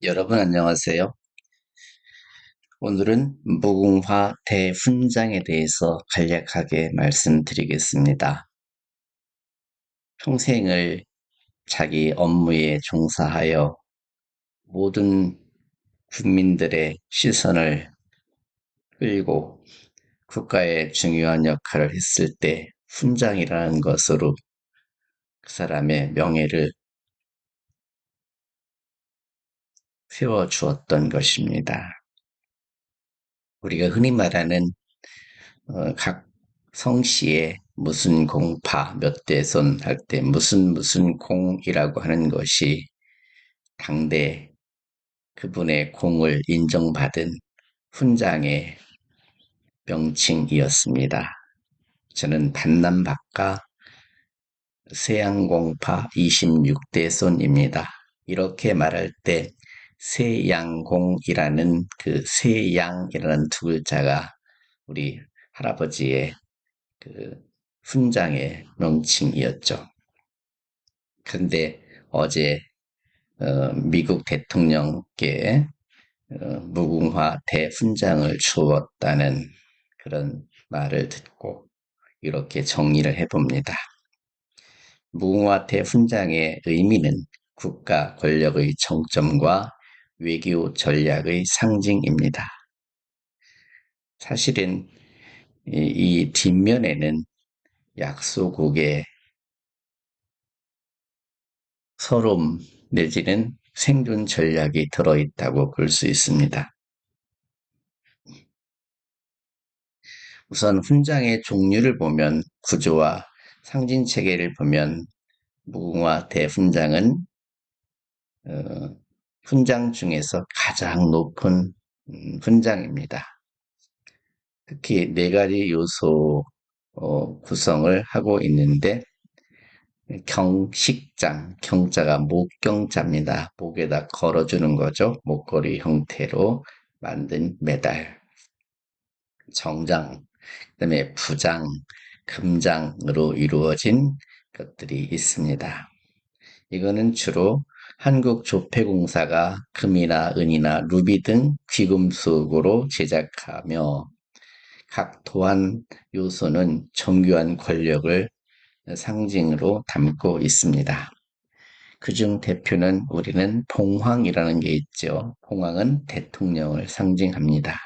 여러분 안녕하세요. 오늘은 무궁화 대훈장에 대해서 간략하게 말씀드리겠습니다. 평생을 자기 업무에 종사하여 모든 국민들의 시선을 끌고 국가의 중요한 역할을 했을 때 훈장이라는 것으로 그 사람의 명예를 세워주었던 것입니다. 우리가 흔히 말하는 각 성씨에 무슨 공파 몇 대손 할 때 무슨 공이라고 하는 것이 당대 그분의 공을 인정받은 훈장의 명칭이었습니다. 저는 반남박가 세양공파 26대손입니다. 이렇게 말할 때 세양공이라는 그 세양이라는 두 글자가 우리 할아버지의 그 훈장의 명칭이었죠. 그런데 어제 미국 대통령께 무궁화 대훈장을 주었다는 그런 말을 듣고 이렇게 정리를 해봅니다. 무궁화 대훈장의 의미는 국가 권력의 정점과 외교 전략의 상징입니다. 사실은 이 뒷면에는 약소국의 서름 내지는 생존 전략이 들어있다고 볼 수 있습니다. 우선 훈장의 종류를 보면 구조와 상징 체계를 보면 무궁화 대훈장은 훈장 중에서 가장 높은 훈장입니다. 특히 네 가지 요소 구성을 하고 있는데 경식장, 경자가 목경자입니다. 목에다 걸어주는 거죠. 목걸이 형태로 만든 메달. 정장, 그다음에 부장, 금장으로 이루어진 것들이 있습니다. 이거는 주로 한국조폐공사가 금이나 은이나 루비 등 귀금속으로 제작하며 각 도안 요소는 정교한 권력을 상징으로 담고 있습니다. 그중 대표는 우리는 봉황이라는 게 있죠. 봉황은 대통령을 상징합니다.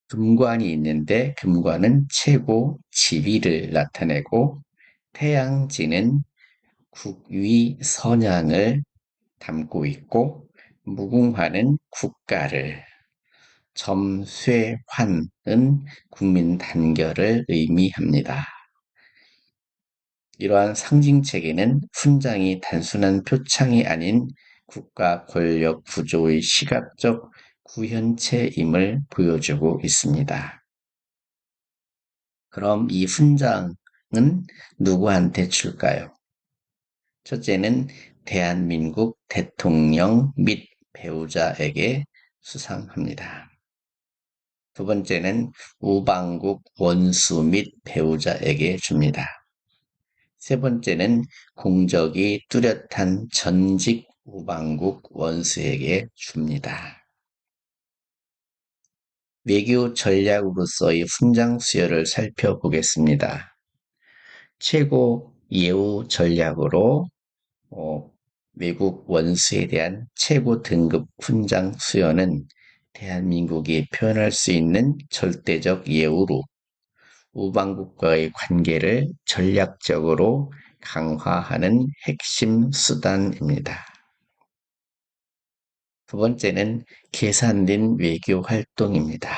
금관이 있는데 금관은 최고 지위를 나타내고 태양지는 국위 선양을 담고 있고 무궁화는 국가를 점쇠환은 국민 단결을 의미합니다. 이러한 상징 체계는 훈장이 단순한 표창이 아닌 국가 권력 구조의 시각적 구현체임을 보여주고 있습니다. 그럼 이 훈장은 누구한테 줄까요? 첫째는 대한민국 대통령 및 배우자에게 수상합니다. 두 번째는 우방국 원수 및 배우자에게 줍니다. 세 번째는 공적이 뚜렷한 전직 우방국 원수에게 줍니다. 외교 전략으로서의 훈장 수여를 살펴보겠습니다. 최고 예우 전략으로 외국 원수에 대한 최고 등급 훈장 수여는 대한민국이 표현할 수 있는 절대적 예우로 우방국과의 관계를 전략적으로 강화하는 핵심 수단입니다. 두 번째는 계산된 외교 활동입니다.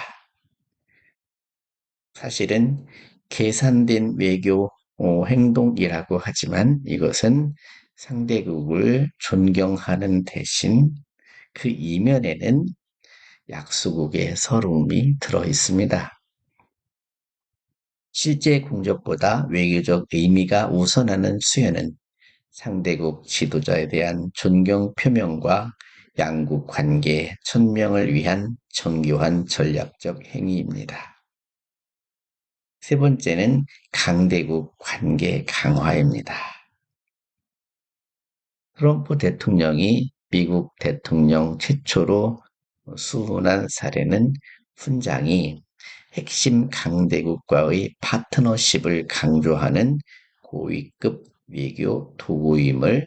사실은 계산된 외교 행동이라고 하지만 이것은 상대국을 존경하는 대신 그 이면에는 약소국의 서름이 들어 있습니다. 실제 공적보다 외교적 의미가 우선하는 수여는 상대국 지도자에 대한 존경 표명과 양국 관계 천명을 위한 정교한 전략적 행위입니다. 세 번째는 강대국 관계 강화입니다. 트럼프 대통령이 미국 대통령 최초로 수훈한 사례는 훈장이 핵심 강대국과의 파트너십을 강조하는 고위급 외교 도구임을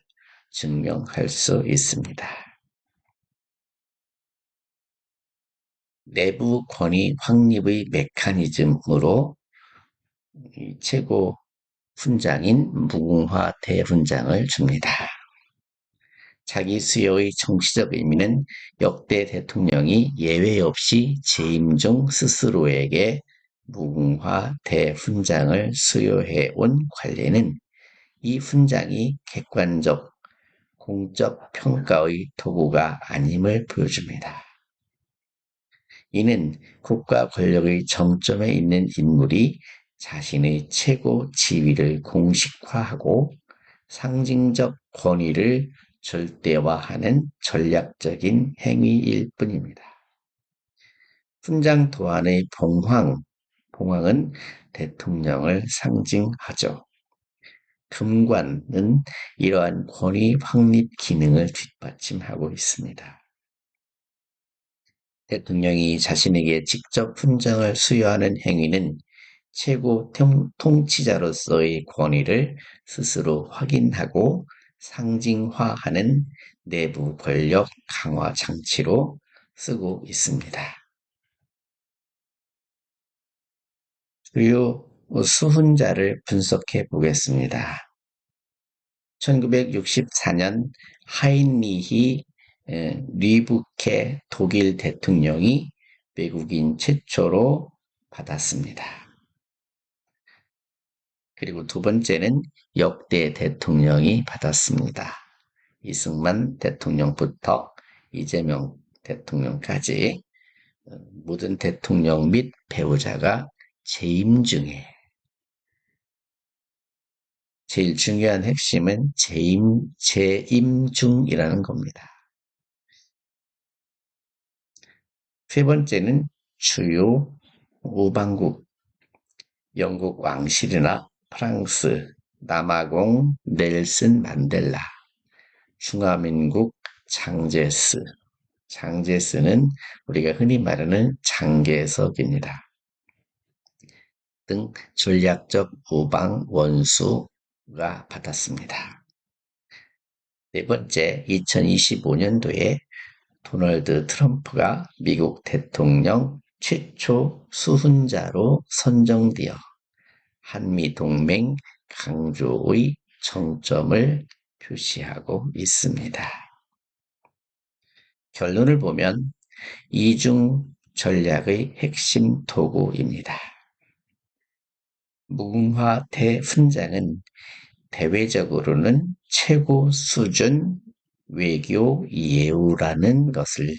증명할 수 있습니다. 내부 권위 확립의 메커니즘으로 최고 훈장인 무궁화 대훈장을 줍니다. 자기 수여의 정치적 의미는 역대 대통령이 예외 없이 재임 중 스스로에게 무궁화 대훈장을 수여해 온 관례는 이 훈장이 객관적, 공적 평가의 도구가 아님을 보여줍니다. 이는 국가 권력의 정점에 있는 인물이 자신의 최고 지위를 공식화하고 상징적 권위를 절대화하는 전략적인 행위일 뿐입니다. 훈장 도안의 봉황은 대통령을 상징하죠. 금관은 이러한 권위 확립 기능을 뒷받침하고 있습니다. 대통령이 자신에게 직접 훈장을 수여하는 행위는 최고 통치자로서의 권위를 스스로 확인하고 상징화하는 내부 권력 강화 장치로 쓰고 있습니다. 주요 수훈자를 분석해 보겠습니다. 1964년 하인리히 리부케 독일 대통령이 외국인 최초로 받았습니다. 그리고 두 번째는 역대 대통령이 받았습니다. 이승만 대통령부터 이재명 대통령까지 모든 대통령 및 배우자가 재임 중에 제일 중요한 핵심은 재임 중이라는 겁니다. 세 번째는 주요 우방국, 영국 왕실이나 프랑스, 남아공 넬슨 만델라, 중화민국 장제스는 우리가 흔히 말하는 장개석입니다. 등 전략적 우방 원수가 받았습니다. 네 번째, 2025년도에 도널드 트럼프가 미국 대통령 최초 수훈자로 선정되어 한미동맹 강조의 정점을 표시하고 있습니다. 결론을 보면 이중 전략의 핵심 도구입니다. 무궁화 대훈장은 대외적으로는 최고 수준 외교 예우라는 것을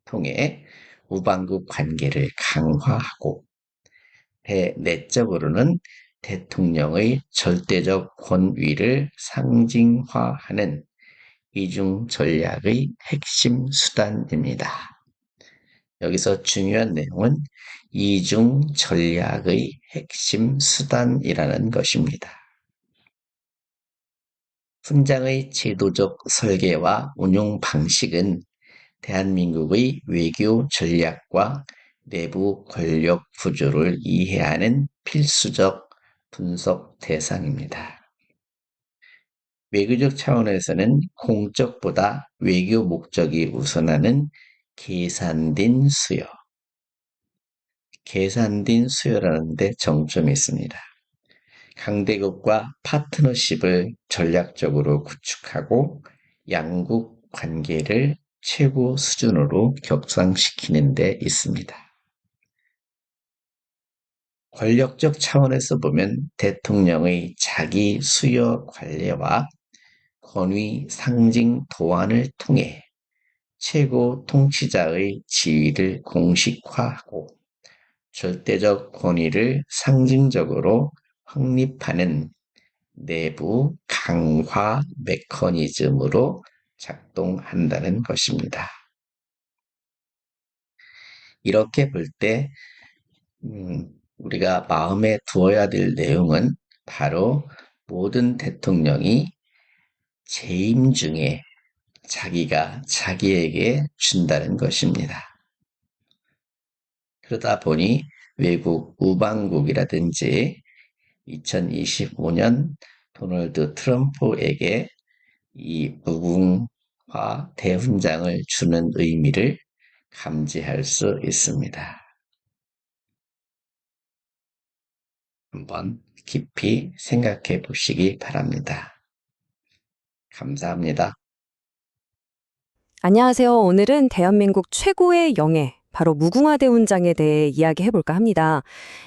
통해 우방국 관계를 강화하고 내적으로는 대통령의 절대적 권위를 상징화하는 이중 전략의 핵심 수단입니다. 여기서 중요한 내용은 이중 전략의 핵심 수단이라는 것입니다. 훈장의 제도적 설계와 운용 방식은 대한민국의 외교 전략과 내부 권력 구조를 이해하는 필수적 분석 대상입니다. 외교적 차원에서는 공적보다 외교 목적이 우선하는 계산된 수요라는 데 정점이 있습니다. 강대국과 파트너십을 전략적으로 구축하고 양국 관계를 최고 수준으로 격상시키는 데 있습니다. 권력적 차원에서 보면 대통령의 자기 수여 관례와 권위 상징 도안을 통해 최고 통치자의 지위를 공식화하고 절대적 권위를 상징적으로 확립하는 내부 강화 메커니즘으로 작동한다는 것입니다. 이렇게 볼 때 우리가 마음에 두어야 될 내용은 바로 모든 대통령이 재임 중에 자기가 자기에게 준다는 것입니다. 그러다 보니 외국 우방국이라든지 2025년 도널드 트럼프에게 이 무궁화 대훈장을 주는 의미를 감지할 수 있습니다. 한번 깊이 생각해 보시기 바랍니다. 감사합니다. 안녕하세요. 오늘은 대한민국 최고의 영예, 바로 무궁화 대훈장에 대해 이야기해 볼까 합니다.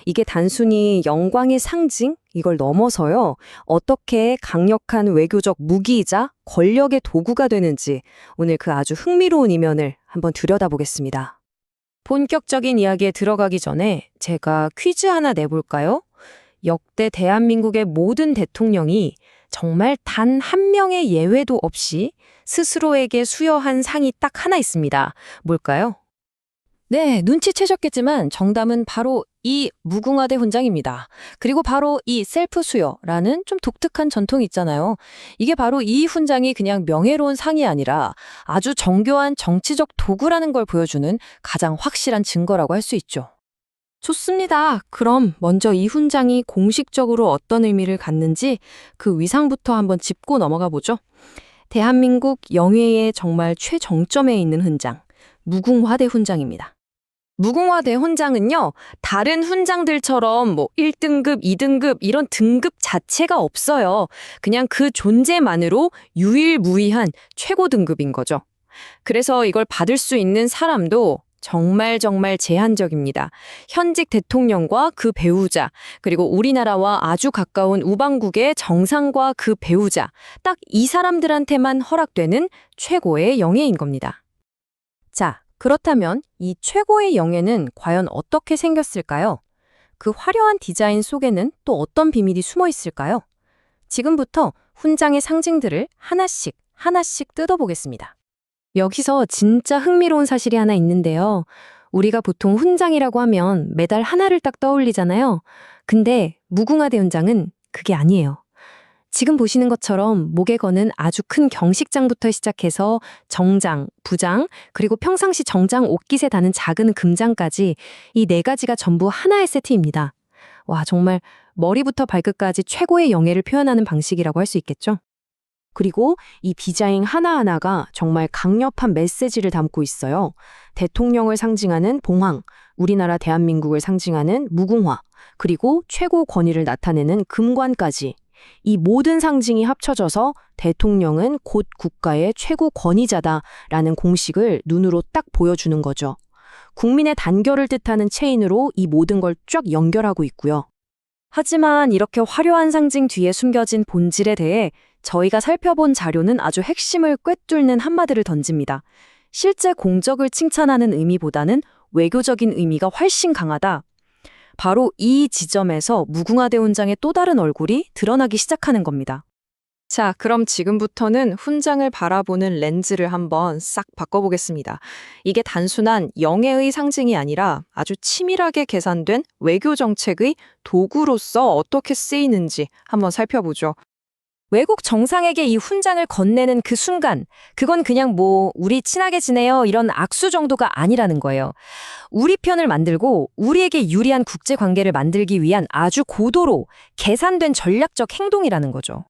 이게 단순히 영광의 상징? 이걸 넘어서요. 어떻게 강력한 외교적 무기이자 권력의 도구가 되는지 오늘 그 아주 흥미로운 이면을 한번 들여다보겠습니다. 본격적인 이야기에 들어가기 전에 제가 퀴즈 하나 내볼까요? 역대 대한민국의 모든 대통령이 정말 단 한 명의 예외도 없이 스스로에게 수여한 상이 딱 하나 있습니다. 뭘까요? 네, 눈치채셨겠지만 정답은 바로 이 무궁화대 훈장입니다. 그리고 바로 이 셀프 수여라는 좀 독특한 전통이 있잖아요. 이게 바로 이 훈장이 그냥 명예로운 상이 아니라 아주 정교한 정치적 도구라는 걸 보여주는 가장 확실한 증거라고 할 수 있죠. 좋습니다. 그럼 먼저 이 훈장이 공식적으로 어떤 의미를 갖는지 그 위상부터 한번 짚고 넘어가 보죠. 대한민국 영예의 정말 최정점에 있는 훈장, 무궁화대 훈장입니다. 무궁화대 훈장은요, 다른 훈장들처럼 1등급, 2등급 이런 등급 자체가 없어요. 그냥 그 존재만으로 유일무이한 최고 등급인 거죠. 그래서 이걸 받을 수 있는 사람도 정말 제한적입니다. 현직 대통령과 그 배우자, 그리고 우리나라와 아주 가까운 우방국의 정상과 그 배우자, 딱 이 사람들한테만 허락되는 최고의 영예인 겁니다. 자, 그렇다면 이 최고의 영예는 과연 어떻게 생겼을까요? 그 화려한 디자인 속에는 또 어떤 비밀이 숨어 있을까요? 지금부터 훈장의 상징들을 하나씩 뜯어보겠습니다. 여기서 진짜 흥미로운 사실이 하나 있는데요. 우리가 보통 훈장이라고 하면 메달 하나를 딱 떠올리잖아요. 근데 무궁화대 훈장은 그게 아니에요. 지금 보시는 것처럼 목에 거는 아주 큰 경식장부터 시작해서 정장, 부장, 그리고 평상시 정장 옷깃에 다는 작은 금장까지 이 네 가지가 전부 하나의 세트입니다. 와, 정말 머리부터 발끝까지 최고의 영예를 표현하는 방식이라고 할 수 있겠죠? 그리고 이 디자인 하나하나가 정말 강력한 메시지를 담고 있어요. 대통령을 상징하는 봉황, 우리나라 대한민국을 상징하는 무궁화, 그리고 최고 권위를 나타내는 금관까지. 이 모든 상징이 합쳐져서 대통령은 곧 국가의 최고 권위자다라는 공식을 눈으로 딱 보여주는 거죠. 국민의 단결을 뜻하는 체인으로 이 모든 걸 쫙 연결하고 있고요. 하지만 이렇게 화려한 상징 뒤에 숨겨진 본질에 대해 저희가 살펴본 자료는 아주 핵심을 꿰뚫는 한마디를 던집니다. 실제 공적을 칭찬하는 의미보다는 외교적인 의미가 훨씬 강하다. 바로 이 지점에서 무궁화대 훈장의 또 다른 얼굴이 드러나기 시작하는 겁니다. 자, 그럼 지금부터는 훈장을 바라보는 렌즈를 한번 싹 바꿔보겠습니다. 이게 단순한 영예의 상징이 아니라 아주 치밀하게 계산된 외교 정책의 도구로서 어떻게 쓰이는지 한번 살펴보죠. 외국 정상에게 이 훈장을 건네는 그 순간, 그건 그냥 우리 친하게 지내요 이런 악수 정도가 아니라는 거예요. 우리 편을 만들고 우리에게 유리한 국제관계를 만들기 위한 아주 고도로 계산된 전략적 행동이라는 거죠.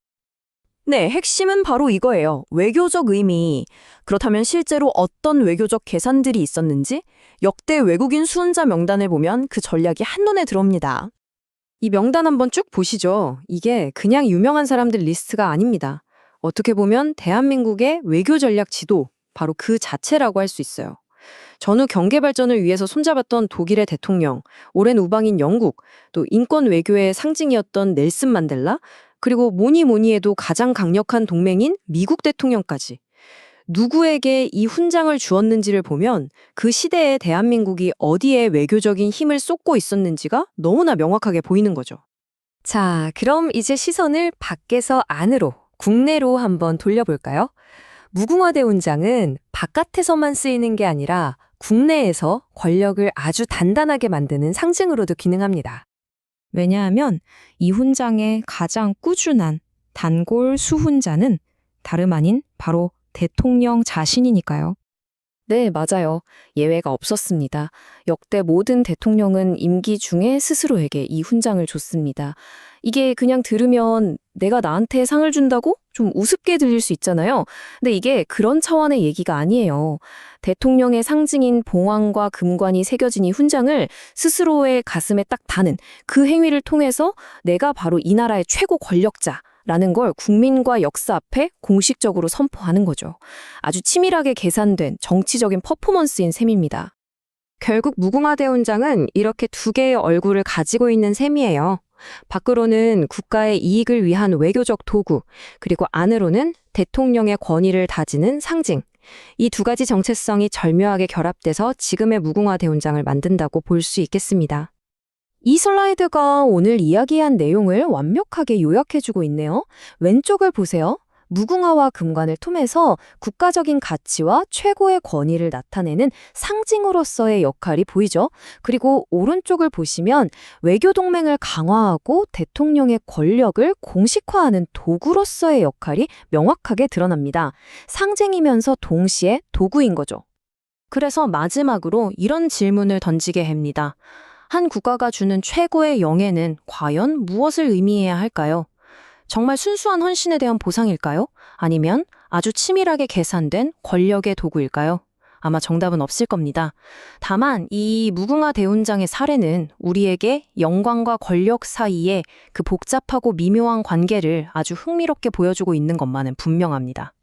네, 핵심은 바로 이거예요. 외교적 의미. 그렇다면 실제로 어떤 외교적 계산들이 있었는지 역대 외국인 수훈자 명단을 보면 그 전략이 한눈에 들어옵니다. 이 명단 한번 쭉 보시죠. 이게 그냥 유명한 사람들 리스트가 아닙니다. 어떻게 보면 대한민국의 외교 전략 지도, 바로 그 자체라고 할 수 있어요. 전후 경제 발전을 위해서 손잡았던 독일의 대통령, 오랜 우방인 영국, 또 인권 외교의 상징이었던 넬슨 만델라, 그리고 뭐니 해도 가장 강력한 동맹인 미국 대통령까지. 누구에게 이 훈장을 주었는지를 보면 그 시대에 대한민국이 어디에 외교적인 힘을 쏟고 있었는지가 너무나 명확하게 보이는 거죠. 자, 그럼 이제 시선을 밖에서 안으로, 국내로 한번 돌려볼까요? 무궁화대 훈장은 바깥에서만 쓰이는 게 아니라 국내에서 권력을 아주 단단하게 만드는 상징으로도 기능합니다. 왜냐하면 이 훈장의 가장 꾸준한 단골 수훈자는 다름 아닌 바로 대통령 자신이니까요. 네, 맞아요. 예외가 없었습니다. 역대 모든 대통령은 임기 중에 스스로에게 이 훈장을 줬습니다. 이게 그냥 들으면 내가 나한테 상을 준다고? 좀 우습게 들릴 수 있잖아요. 근데 이게 그런 차원의 얘기가 아니에요. 대통령의 상징인 봉황과 금관이 새겨진 이 훈장을 스스로의 가슴에 딱 다는 그 행위를 통해서 내가 바로 이 나라의 최고 권력자 라는 걸 국민과 역사 앞에 공식적으로 선포하는 거죠. 아주 치밀하게 계산된 정치적인 퍼포먼스인 셈입니다. 결국 무궁화대훈장은 이렇게 두 개의 얼굴을 가지고 있는 셈이에요. 밖으로는 국가의 이익을 위한 외교적 도구, 그리고 안으로는 대통령의 권위를 다지는 상징. 이 두 가지 정체성이 절묘하게 결합돼서 지금의 무궁화대훈장을 만든다고 볼 수 있겠습니다. 이 슬라이드가 오늘 이야기한 내용을 완벽하게 요약해주고 있네요. 왼쪽을 보세요. 무궁화와 금관을 통해서 국가적인 가치와 최고의 권위를 나타내는 상징으로서의 역할이 보이죠. 그리고 오른쪽을 보시면 외교 동맹을 강화하고 대통령의 권력을 공식화하는 도구로서의 역할이 명확하게 드러납니다. 상징이면서 동시에 도구인 거죠. 그래서 마지막으로 이런 질문을 던지게 합니다. 한 국가가 주는 최고의 영예는 과연 무엇을 의미해야 할까요? 정말 순수한 헌신에 대한 보상일까요? 아니면 아주 치밀하게 계산된 권력의 도구일까요? 아마 정답은 없을 겁니다. 다만 이 무궁화 대훈장의 사례는 우리에게 영광과 권력 사이에 그 복잡하고 미묘한 관계를 아주 흥미롭게 보여주고 있는 것만은 분명합니다.